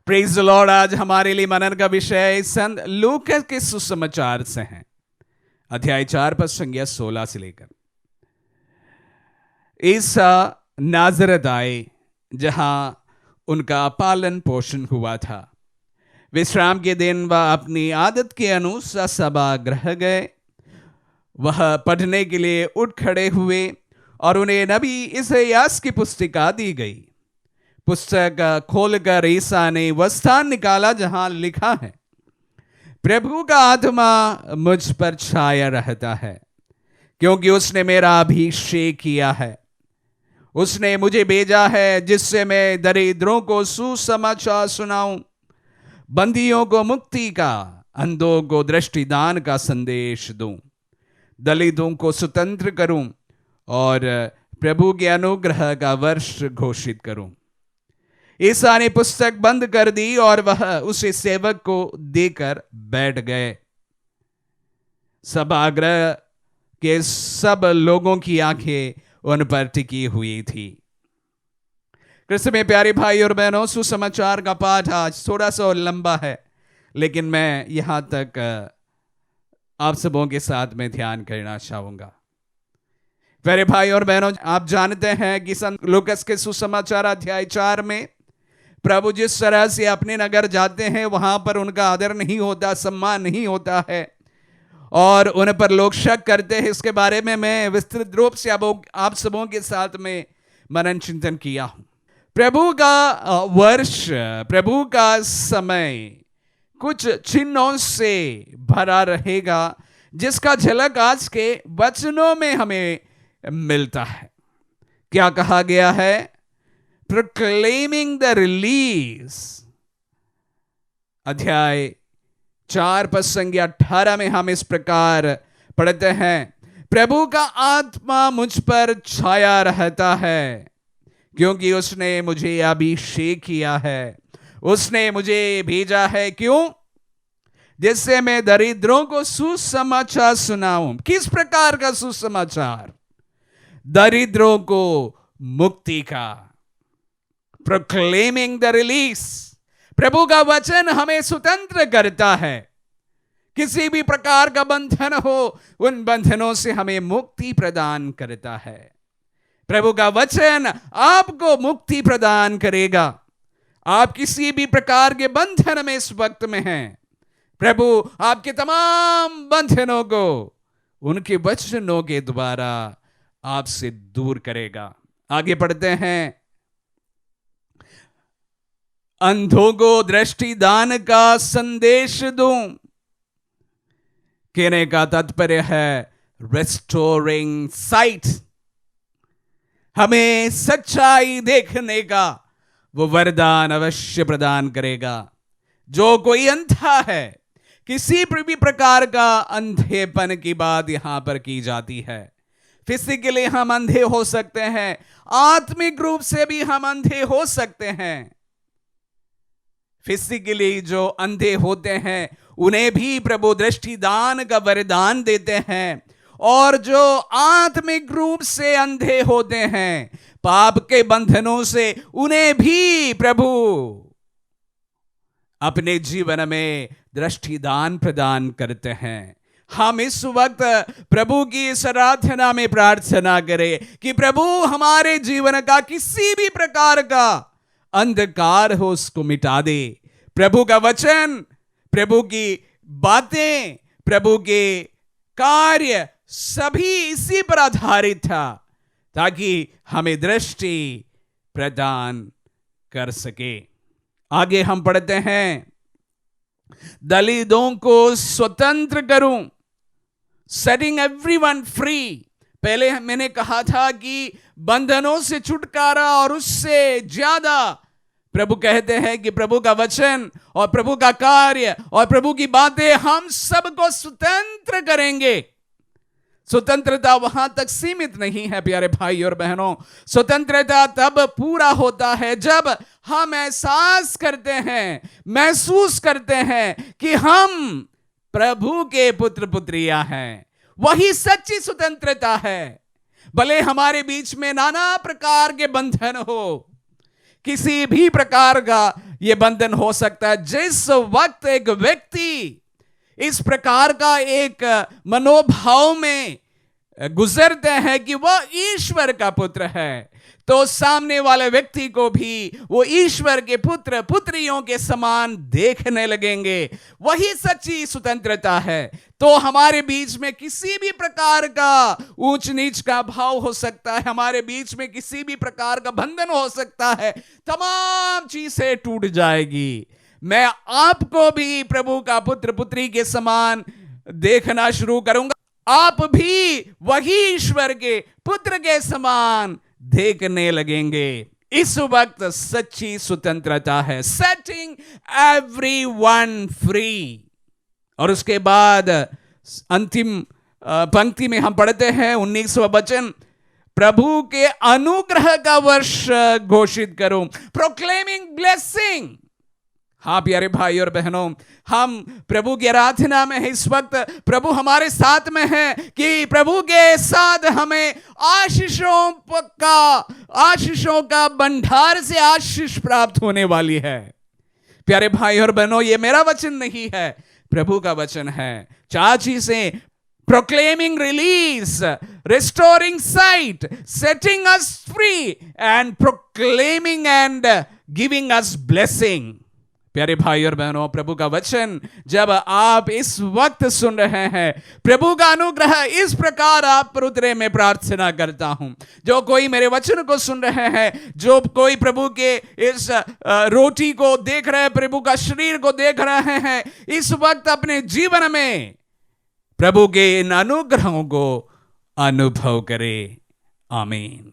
Praise the Lord. आज हमारे लिए मनन का विषय संत लूका के सुसमाचार से है, अध्याय 4 पद संज्ञा 16 से लेकर। ईसा नाजरत आए जहां उनका पालन पोषण हुआ था। विश्राम के दिन वह अपनी आदत के अनुसार सभागृह गए। वह पढ़ने के लिए उठ खड़े हुए और उन्हें नबी इसायास की पुस्तिका दी गई। पुस्तक खोलकर ईसा ने वह स्थान निकाला जहां लिखा है, प्रभु का आत्मा मुझ पर छाया रहता है, क्योंकि उसने मेरा अभिषेक किया है। उसने मुझे भेजा है जिससे मैं दरिद्रों को सुसमाचार सुनाऊं, बंदियों को मुक्ति का, अंधों को दृष्टिदान का संदेश दूं, दलितों को स्वतंत्र करूं और प्रभु के अनुग्रह का वर्ष घोषित करूं। ईसा ने पुस्तक बंद कर दी और वह उसे सेवक को देकर बैठ गए। सभागृह के सब लोगों की आंखें उन पर टिकी हुई थी। कृष्ण में प्यारे भाई और बहनों, सुसमाचार का पाठ आज थोड़ा सा लंबा है, लेकिन मैं यहां तक आप सबों के साथ में ध्यान करना चाहूंगा। प्यारे भाई और बहनों, आप जानते हैं कि संत लूका के सुसमाचार अध्याय 4 में प्रभु जिस तरह से अपने नगर जाते हैं वहां पर उनका आदर नहीं होता, सम्मान नहीं होता है और उन पर लोग शक करते हैं। इसके बारे में मैं विस्तृत रूप से आप सबों के साथ में मनन चिंतन किया हूं। प्रभु का वर्ष, प्रभु का समय कुछ चिन्हों से भरा रहेगा, जिसका झलक आज के वचनों में हमें मिलता है। क्या कहा गया है? Proclaiming the release. अध्याय 4 पद संज्ञा 18 में हम इस प्रकार पढ़ते हैं, प्रभु का आत्मा मुझ पर छाया रहता है, क्योंकि उसने मुझे अभिषेक किया है। उसने मुझे भेजा है, क्यों? जिससे मैं दरिद्रों को सुसमाचार सुनाऊं। किस प्रकार का सुसमाचार? दरिद्रों को मुक्ति का। Proclaiming the release. प्रभु का वचन हमें स्वतंत्र करता है। किसी भी प्रकार का बंधन हो, उन बंधनों से हमें मुक्ति प्रदान करता है। प्रभु का वचन आपको मुक्ति प्रदान करेगा। आप किसी भी प्रकार के बंधन में इस वक्त में हैं, प्रभु आपके तमाम बंधनों को उनके वचनों के द्वारा आपसे दूर करेगा। आगे पढ़ते हैं, अंधों को दृष्टिदान का संदेश दूं। कहने का तात्पर्य है रेस्टोरिंग साइट। हमें सच्चाई देखने का वो वरदान अवश्य प्रदान करेगा। जो कोई अंधा है, किसी भी प्रकार का अंधेपन की बात यहां पर की जाती है। फिजिकली हम अंधे हो सकते हैं, आत्मिक रूप से भी हम अंधे हो सकते हैं। फिजिकली जो अंधे होते हैं उन्हें भी प्रभु दृष्टिदान का वरदान देते हैं, और जो आत्मिक रूप से अंधे होते हैं पाप के बंधनों से, उन्हें भी प्रभु अपने जीवन में दृष्टिदान प्रदान करते हैं। हम इस वक्त प्रभु की इस आराधना में प्रार्थना करें कि प्रभु हमारे जीवन का किसी भी प्रकार का अंधकार हो उसको मिटा दे। प्रभु का वचन, प्रभु की बातें, प्रभु के कार्य सभी इसी पर आधारित था, ताकि हमें दृष्टि प्रदान कर सके। आगे हम पढ़ते हैं, दलितों को स्वतंत्र करूं, सेटिंग एवरीवन फ्री। पहले मैंने कहा था कि बंधनों से छुटकारा, और उससे ज्यादा प्रभु कहते हैं कि प्रभु का वचन और प्रभु का कार्य और प्रभु की बातें हम सबको स्वतंत्र करेंगे। स्वतंत्रता वहां तक सीमित नहीं है प्यारे भाई और बहनों। स्वतंत्रता तब पूरा होता है जब हम एहसास करते हैं, महसूस करते हैं कि हम प्रभु के पुत्र पुत्रियां हैं। वही सच्ची स्वतंत्रता है। भले हमारे बीच में नाना प्रकार के बंधन हो, किसी भी प्रकार का यह बंधन हो सकता है। जिस वक्त एक व्यक्ति इस प्रकार का एक मनोभाव में गुजरते हैं कि वह ईश्वर का पुत्र है, तो सामने वाले व्यक्ति को भी वो ईश्वर के पुत्र पुत्रियों के समान देखने लगेंगे। वही सच्ची स्वतंत्रता है। तो हमारे बीच में किसी भी प्रकार का ऊंच नीच का भाव हो सकता है, हमारे बीच में किसी भी प्रकार का बंधन हो सकता है, तमाम चीजें टूट जाएगी। मैं आपको भी प्रभु का पुत्र पुत्री के समान देखना शुरू करूंगा। आप भी वही ईश्वर के पुत्र के समान देखने लगेंगे। इस वक्त सच्ची स्वतंत्रता है, सेटिंग एवरीवन फ्री। और उसके बाद अंतिम पंक्ति में हम पढ़ते हैं 19वां वचन, प्रभु के अनुग्रह का वर्ष घोषित करो, प्रोक्लेमिंग ब्लेसिंग। हाँ प्यारे भाई और बहनों, हम प्रभु की आराधना में है। इस वक्त प्रभु हमारे साथ में है कि प्रभु के साथ हमें आशीषों का भंडार से आशीष प्राप्त होने वाली है। प्यारे भाई और बहनों, ये मेरा वचन नहीं है, प्रभु का वचन है। चार चीजें, proclaiming release, restoring sight, setting us free and proclaiming and giving us blessing। प्यारे भाई और बहनों, प्रभु का वचन जब आप इस वक्त सुन रहे हैं, प्रभु का अनुग्रह इस प्रकार आप पर उतरे, मैं प्रार्थना करता हूं। जो कोई मेरे वचन को सुन रहे हैं, जो कोई प्रभु के इस रोटी को देख रहे हैं, प्रभु का शरीर को देख रहे हैं, इस वक्त अपने जीवन में प्रभु के इन अनुग्रहों को अनुभव करे। आमीन।